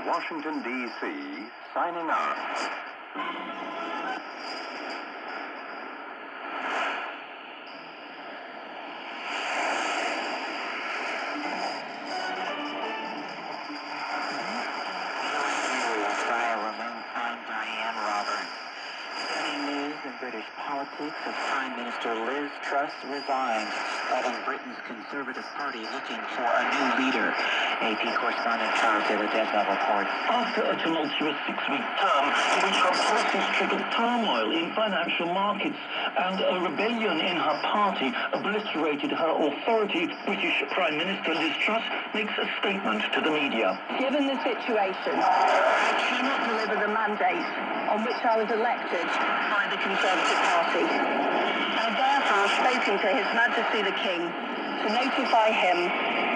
Washington, D.C., signing off. British politics as Prime Minister Liz Truss resigns, adding Britain's Conservative Party looking for a new leader. AP correspondent Charles de reports. After a tumultuous six-week term in which her policies triggered turmoil in financial markets and a rebellion in her party obliterated her authority, British Prime Minister Liz Truss makes a statement to the media. Given the situation, I cannot deliver the mandate on which I was elected by the Conservative Party. I have therefore spoken to His Majesty the King to notify him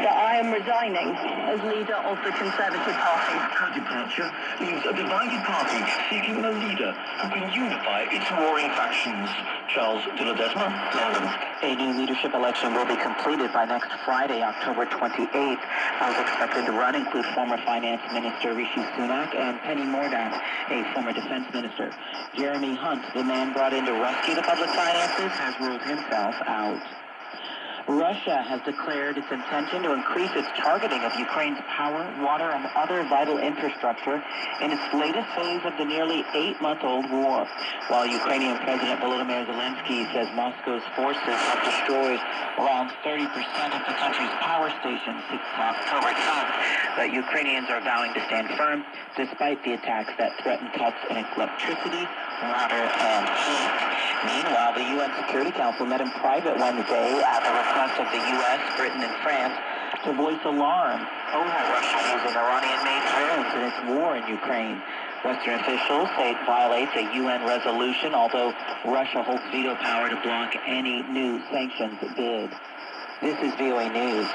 that I am resigning as leader of the Conservative Party. Her departure leaves a divided party seeking a leader who can unify its warring factions. Charles de London. A new leadership election will be completed by next Friday, October 28th. Those expected to run include former Finance Minister Rishi Sunak and Penny Mordaunt, a former Defense Minister. Jeremy Hunt, the man brought in to rescue the public finances, has ruled himself out. Russia has declared its intention to increase its targeting of Ukraine's power, water, and other vital infrastructure in its latest phase of the nearly 8-month-old war. While Ukrainian President Volodymyr Zelensky says Moscow's forces have destroyed around 30% of the country's power stations since October 10th, but Ukrainians are vowing to stand firm despite the attacks that threaten cuts in electricity, water, and heat. Meanwhile, the UN Security Council met in private Wednesday at the request of the U.S., Britain, and France to voice alarm over Russia using Iranian-made drones in its war in Ukraine. Western officials say it violates a UN resolution, although Russia holds veto power to block any new sanctions bid. This is VOA News.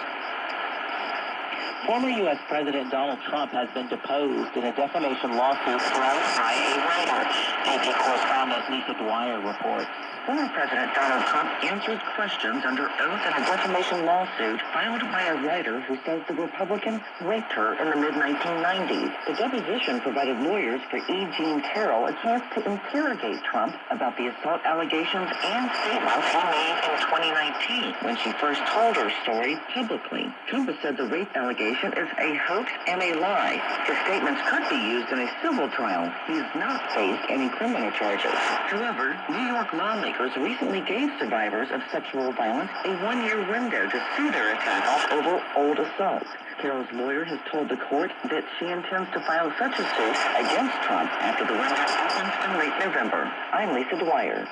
Former U.S. President Donald Trump has been deposed in a defamation lawsuit brought by a writer. AP correspondent Lisa Dwyer reports. Former President Donald Trump answers questions under oath in a defamation lawsuit filed by a writer who says the Republican raped her in the mid-1990s. The deposition provided lawyers for E. Jean Carroll a chance to interrogate Trump about the assault allegations and statements he made in 2019 when she first told her story publicly. Trump has said the rape allegation is a hoax and a lie. His statements could be used in a civil trial. He has not faced any criminal charges. However, New York lawmakers recently gave survivors of sexual violence a one-year window to sue their attackers over old assaults. Carroll's lawyer has told the court that she intends to file such a suit against Trump after the window opens in late November. I'm Lisa Dwyer.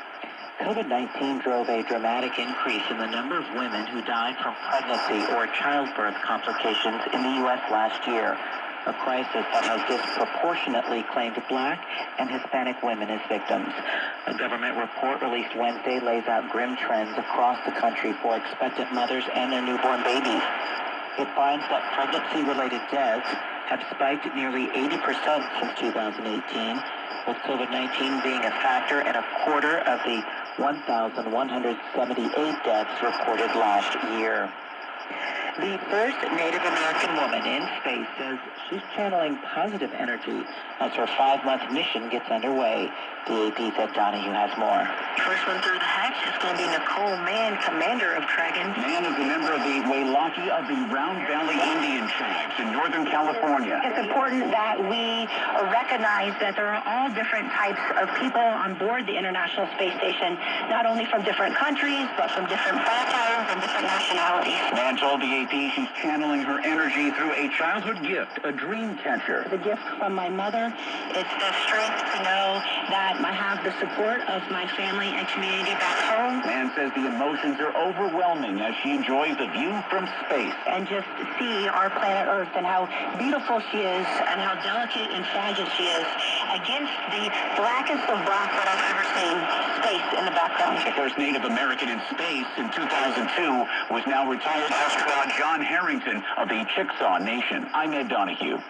COVID-19 drove a dramatic increase in the number of women who died from pregnancy or childbirth complications in the U.S. last year, a crisis that has disproportionately claimed Black and Hispanic women as victims. A government report released Wednesday lays out grim trends across the country for expectant mothers and their newborn babies. It finds that pregnancy-related deaths have spiked nearly 80% since 2018, with COVID-19 being a factor in a quarter of the 1,178 deaths reported last year. The first Native American woman in space says she's channeling positive energy as her 5-month mission gets underway. The AP said Donahue has more. First one through the hatch is going to be Nicole Mann, commander of Dragon. Mann is a member of the Wailaki of the Round Valley Indian tribes in Northern California. It's important that we recognize that there are all different types of people on board the International Space Station, not only from different countries, but from different backgrounds and different nationalities. Mann told the AP she's channeling her energy through a childhood gift, a dream catcher. The gift from my mother, it's the strength to know that I have the support of my family and community back home. Mann says the emotions are overwhelming as she enjoys the view from space. And just see our planet Earth and how beautiful she is and how delicate and fragile she is against the blackest of black that I've ever seen, space in the background. The first Native American in space in 2002 was now retired astronaut John Harrington of the Chickasaw Nation. I'm Ed Donahue.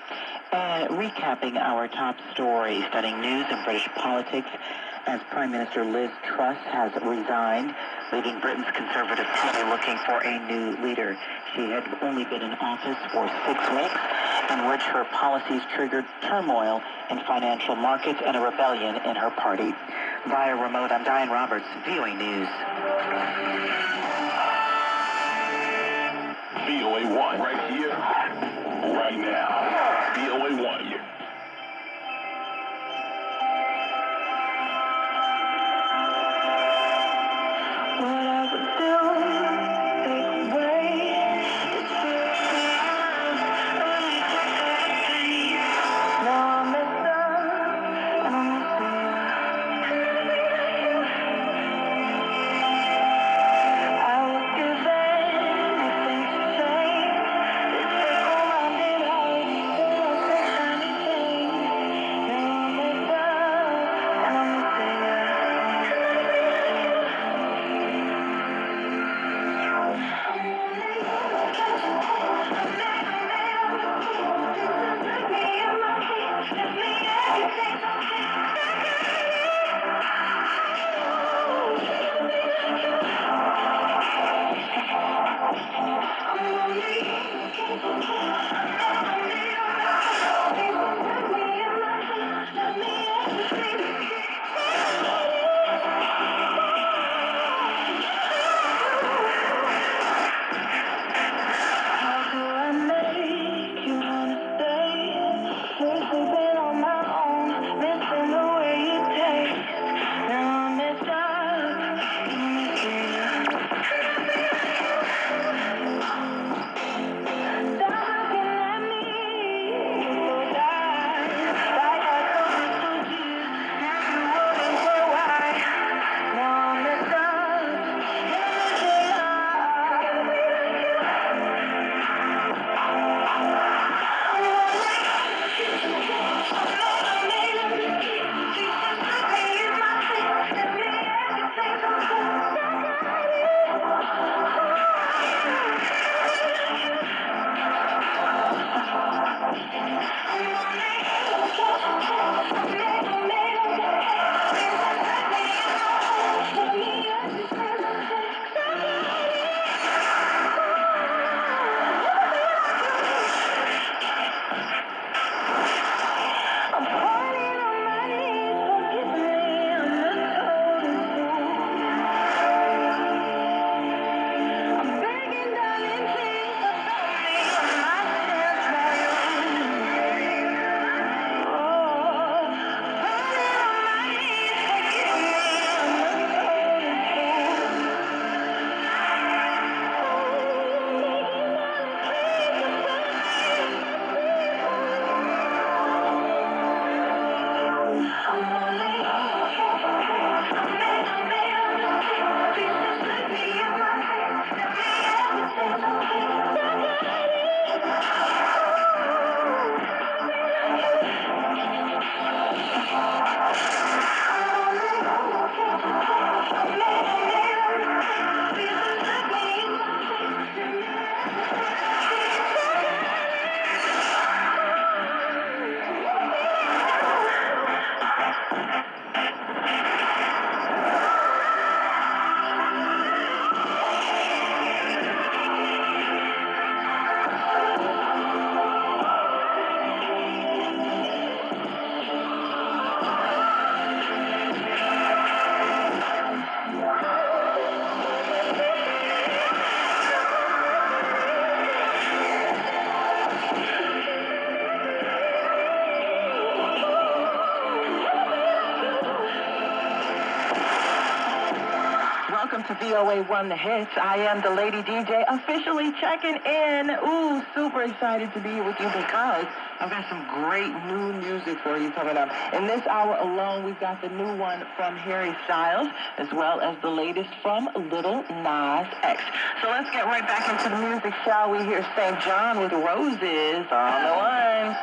Recapping our top story, studying news and British politics, as Prime Minister Liz Truss has resigned, leaving Britain's Conservative Party looking for a new leader. She had only been in office for 6 weeks, in which her policies triggered turmoil in financial markets and a rebellion in her party. Via remote, I'm Diane Roberts, VOA News. VOA 1 right here, right now. VOA 1. Welcome to VOA 1 The Hits. I am the Lady DJ, officially checking in. Ooh, super excited to be here with you because I've got some great new music for you coming up. In this hour alone, we've got the new one from Harry Styles, as well as the latest from Little Nas X. So let's get right back into the music, shall we? Here's St. John with Roses on the one.